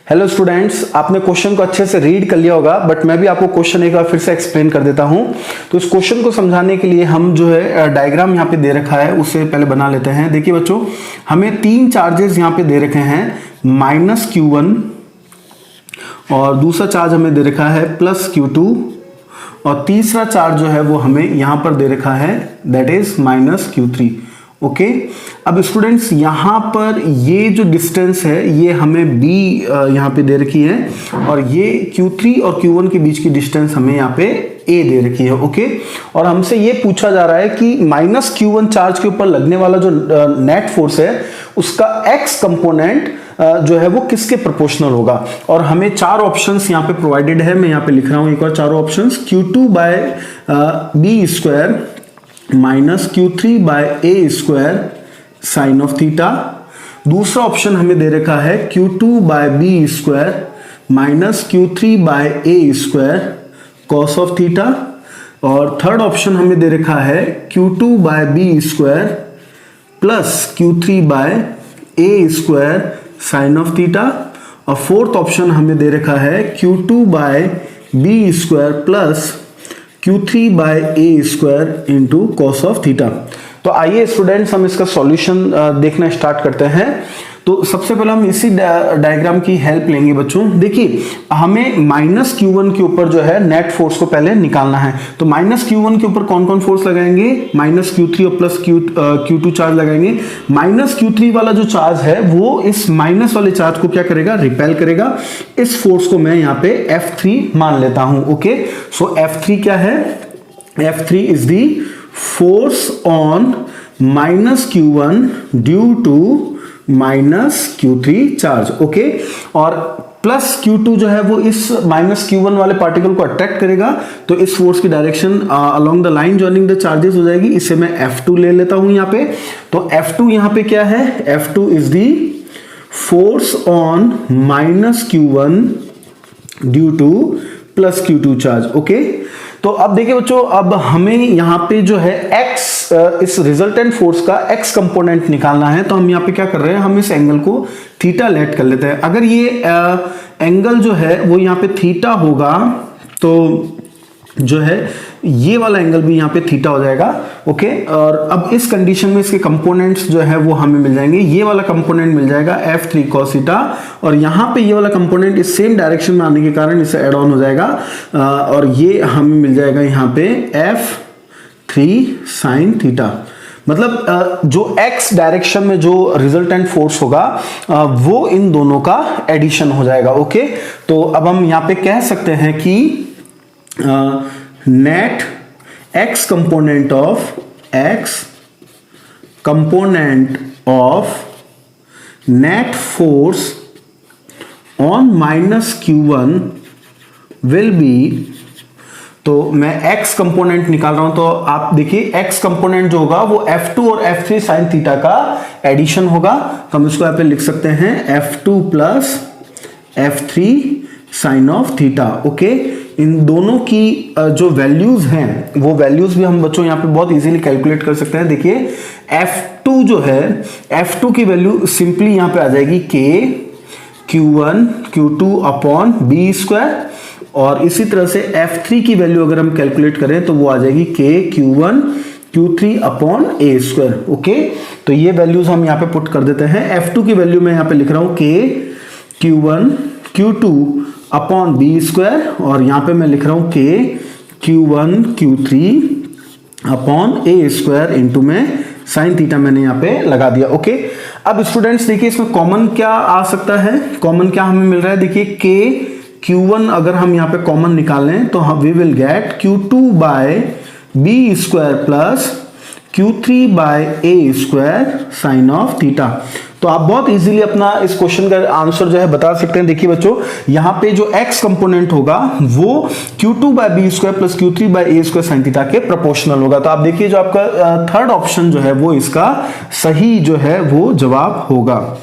Hello students, आपने question को अच्छे से रीड कर लिया होगा, बट मैं भी आपको क्वेश्चन एक बार फिर से एक्सप्लेन कर देता हूं। तो इस क्वेश्चन को समझाने के लिए हम जो है डायग्राम यहाँ पे दे रखा है उसे पहले बना लेते हैं। देखिए बच्चों, हमें तीन चार्जेस यहाँ पे दे रखे हैं, -Q1 और दूसरा चार्ज हमें दे रखा है +Q2 और तीसरा चार्ज जो है वो हमें यहाँ पर दे रखा है, दैट इज -Q3। ओके, अब स्टूडेंट्स यहाँ पर ये जो डिस्टेंस है ये हमें b यहाँ पे दे रखी है और ये Q3 और Q1 के बीच की डिस्टेंस हमें यहाँ पे a दे रखी है। ओके, और हमसे ये पूछा जा रहा है कि -Q1 चार्ज के ऊपर लगने वाला जो नेट फोर्स है उसका x कंपोनेंट जो है वो किसके प्रोपोर्शनल होगा, और हमें चार ऑप्शंस यहाँ पे प्रोवाइडेड है। मैं यहाँ पे लिख रहा हूँ एक और चारों options, Q2/b² -Q3/a² sine of theta. दूसरा ऑप्शन हमें दे रखा है Q2/b² -Q3/a² cos of theta. और थर्ड ऑप्शन हमें दे रखा है Q2/b² +Q3/a² sine of theta. और फोर्थ ऑप्शन हमें दे रखा है Q2/b² +Q3/a² into cos of theta. तो आइए स्टूडेंट्स हम इसका सॉल्यूशन देखना स्टार्ट करते हैं। तो सबसे पहले हम इसी डायग्राम की हेल्प लेंगे बच्चों। देखिए, हमें -Q1 के ऊपर जो है नेट फोर्स को पहले निकालना है। तो -Q1 के ऊपर कौन कौन फोर्स लगाएंगे, -Q3 और +Q2 चार्ज लगाएंगे। -Q3 वाला जो चार्ज है वो इस माइनस वाले चार्ज को क्या करेगा, रिपेल करेगा। इस फोर्स को मैं यहाँ पे F3 मान लेता हूं। ओके, सो F3 क्या है, F3 is the force on -Q1 due to -Q3 charge. Okay, और +Q2 जो है वो इस -Q1 वाले पार्टिकल को अट्रैक्ट करेगा, तो इस फोर्स की direction along the line joining the charges हो जाएगी। इसे मैं F2 ले लेता हूं यहाँ पे। तो F2 यहाँ पे क्या है, F2 is the force on -Q1 due to +Q2 charge. Okay, तो अब देखिए बच्चों, अब हमें यहाँ पे जो है x इस रिजल्टेंट फोर्स का x कंपोनेंट निकालना है। तो हम यहाँ पे क्या कर रहे हैं, हम इस एंगल को थीटा लेट कर लेते हैं। अगर ये एंगल जो है वो यहाँ पे थीटा होगा तो जो है ये वाला एंगल भी यहाँ पे थीटा हो जाएगा। ओके, और अब इस कंडीशन में इसके कंपोनेंट्स जो है वो हमें मिल जाएंगे। ये वाला कंपोनेंट मिल जाएगा F3 cos थीटा, और यहाँ पे ये वाला कंपोनेंट इस सेम डायरेक्शन में आने के कारण इसे एड ऑन हो जाएगा, और ये हमें मिल जाएगा यहाँ पे F3 sin थीटा। मतलब जो x डायरेक्शन में जो रिजल्टेंट फोर्स होगा वो इन दोनों का एडिशन हो जाएगा। ओके, तो अब हम यहाँ पे कह सकते हैं कि net x component of net force on -Q1 will be, तो मैं x कंपोनेंट निकाल रहा हूं। तो आप देखिए x कंपोनेंट जो होगा वो F2 और F3 साइन थीटा का एडिशन होगा। तो हम इसको यहां पे लिख सकते हैं F2 + F3 sine of theta. Okay, इन दोनों की जो वैल्यूज हैं वो वैल्यूज भी हम बच्चों यहाँ पे बहुत इजीली कैलकुलेट कर सकते हैं। देखिए, F2 जो है, F2 की वैल्यू सिंपली यहाँ पे आ जाएगी Q1 Q2/b², और इसी तरह से F3 की वैल्यू अगर हम कैलकुलेट करें तो वो आ जाएगी Q1 Q3/a²। ओके, तो ये वैल्यूज हम यहाँ पे पुट कर देते हैं। F2 की वैल्यू मैं यहाँ पे लिख रहा हूँ Q1 Q2/b², और यहाँ पे मैं लिख रहा हूँ Q1 Q3/a² इंटू में साइन थीटा मैंने यहाँ पे लगा दिया। ओके, अब स्टूडेंट्स देखिए इसमें कॉमन क्या आ सकता है, कॉमन क्या हमें मिल रहा है। देखिए Q1 अगर हम यहाँ पे कॉमन निकालें तो हम we will get Q2/b² Q3/a² sine of theta. तो आप बहुत इजीली अपना इस क्वेश्चन का आंसर जो है बता सकते हैं। देखिए बच्चों, यहाँ पे जो x कंपोनेंट होगा वो Q2/b² Q3/a² साइन थीटा के प्रोपोर्शनल होगा। तो आप देखिए जो आपका थर्ड ऑप्शन जो है वो इसका सही जो है वो जवाब होगा।